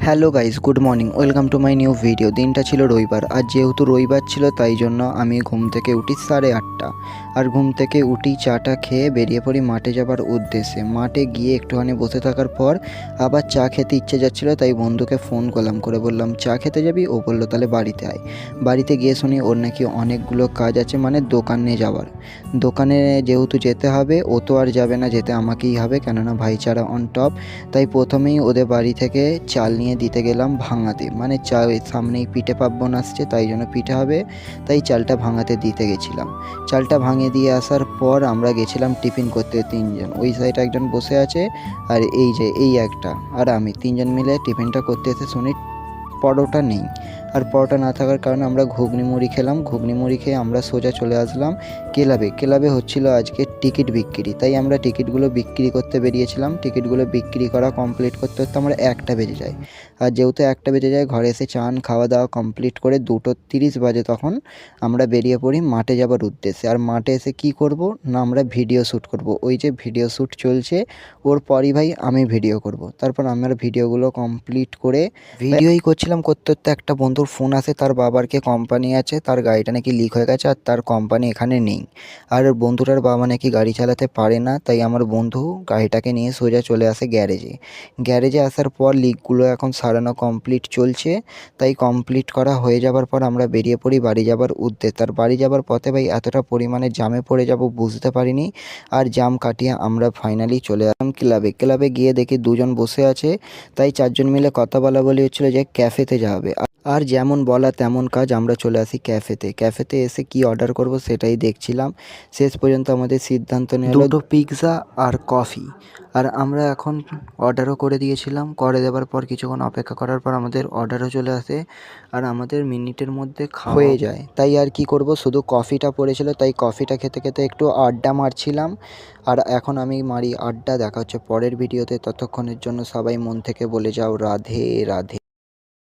Hello guys, good morning, welcome to my new video. দিনটা ছিল রবিবার, আর যেহেতু রবিবার ছিল তাই জন্য আমি ঘুম থেকে উঠি 8:30। আর ঘুম থেকে উঠি, চাটা খেয়ে বেরিয়ে পড়ি মাঠে যাবার উদ্দেশ্যে। মাঠে গিয়ে একটুখানি বসে থাকার পর আবার চা খেতে ইচ্ছে যাচ্ছিলো, তাই বন্ধুকে ফোন করলাম, করে বললাম চা খেতে যাবি? ও বললো তাহলে বাড়িতে আয়। বাড়িতে গিয়ে শুনি ওর নাকি অনেকগুলো কাজ আছে, মানে দোকানে যাওয়ার। দোকানে যেহেতু যেতে হবে, ও তো আর যাবে না, যেতে আমাকেই হবে, কেননা ভাইচারা অন টপ। তাই প্রথমেই ওদের বাড়ি থেকে চাল নিয়ে দিতে গেলাম ভাঙাতে, মানে সামনেই পিঠে পার্বণ আসছে, তাই জন্য পিঠে হবে, তাই চালটা ভাঙাতে দিতে গেছিলাম। চালটা ভাঙিয়ে দিয়ে আসার পর আমরা গেছিলাম টিফিন করতে তিনজন। ওই সাইডে একজন বসে আছে, আর এই একটা আর আমি, তিনজন মিলে টিফিনটা করতে এসে শুনি পরোটা নেই। আর পরোটা না থাকার কারণে আমরা ঘুগনি মুড়ি খেলাম। ঘুগনি মুড়ি খেয়ে আমরা সোজা চলে আসলাম ক্লাবে। ক্লাবে হচ্ছিলো আজকে টিকিট বিক্রি, তাই আমরা টিকিটগুলো বিক্রি করতে বেরিয়েছিলাম। টিকিটগুলো বিক্রি করা কমপ্লিট করতে করতে আমরা 1টা বেজে যায়। আর যেহেতু 1টা বেজে যায়, ঘরে এসে চান খাওয়া দাওয়া কমপ্লিট করে 2:30 বাজে, তখন আমরা বেরিয়ে পড়ি মাঠে যাবার উদ্দেশ্যে। আর মাঠে এসে কি করব না, আমরা ভিডিও শ্যুট করব। ওই যে ভিডিও শ্যুট চলছে, ওর পরই ভাই আমি ভিডিও করব। তারপর আমরা ভিডিওগুলো কমপ্লিট করে ভিডিওই করছিলাম, করতে করতে একটা বন্ধুর ফোন আসে, তার বাবার কে কোম্পানি আছে, তার গাড়িটা নাকি লিক হয়ে গেছে, আর তার কোম্পানি এখানে নেই। আর বন্ধুটার বাবা নাকি গাড়ি চালাতে পারে না, তাই আমার বন্ধু গাড়িটাকে নিয়ে সোজা চলে আসে গ্যারেজে। গ্যারেজে আসার পর লিকগুলো এখন সারানো কমপ্লিট চলছে, তাই কমপ্লিট করা হয়ে যাবার পর আমরা বেরিয়ে পড়ি বাড়ি যাবার উদ্দেশ্যে। তার বাড়ি যাবার পথে ভাই এতটা পরিমাণে জামে পড়ে যাব বুঝতে পারিনি, আর জাম কাটিয়ে আমরা ফাইনালি চলে আসলাম ক্লাবে। ক্লাবে গিয়ে দেখি দুজন বসে আছে, তাই 4জন মিলে কথা বলা বলি হচ্ছিলো যে ক্যাফেতে যাবে। আর যেমন বলা তেমন কাজ, আমরা চলে আসি ক্যাফেতে। ক্যাফেতে এসে কি অর্ডার করব সেটাই দেখছিলাম। শেষ পর্যন্ত আমাদের সিদ্ধান্ত নেওয়া হলো 2টো পিৎজা আর কফি। আর আমরা এখন অর্ডারও করে দিয়েছিলাম। করে দেওয়ার পর কিছুক্ষণ অপেক্ষা করার পর আমাদের অর্ডারও চলে আসে, আর আমাদের মিনিটের মধ্যে হয়ে যায়। তাই আর কি করব, শুধু কফিটা পড়েছিল, তাই কফিটা খেতে খেতে একটু আড্ডা মারছিলাম। আর এখন আমি মারি আড্ডা। দেখা হচ্ছে পরের ভিডিওতে, ততক্ষণের জন্য সবাই মন থেকে বলে যাও রাধে রাধে।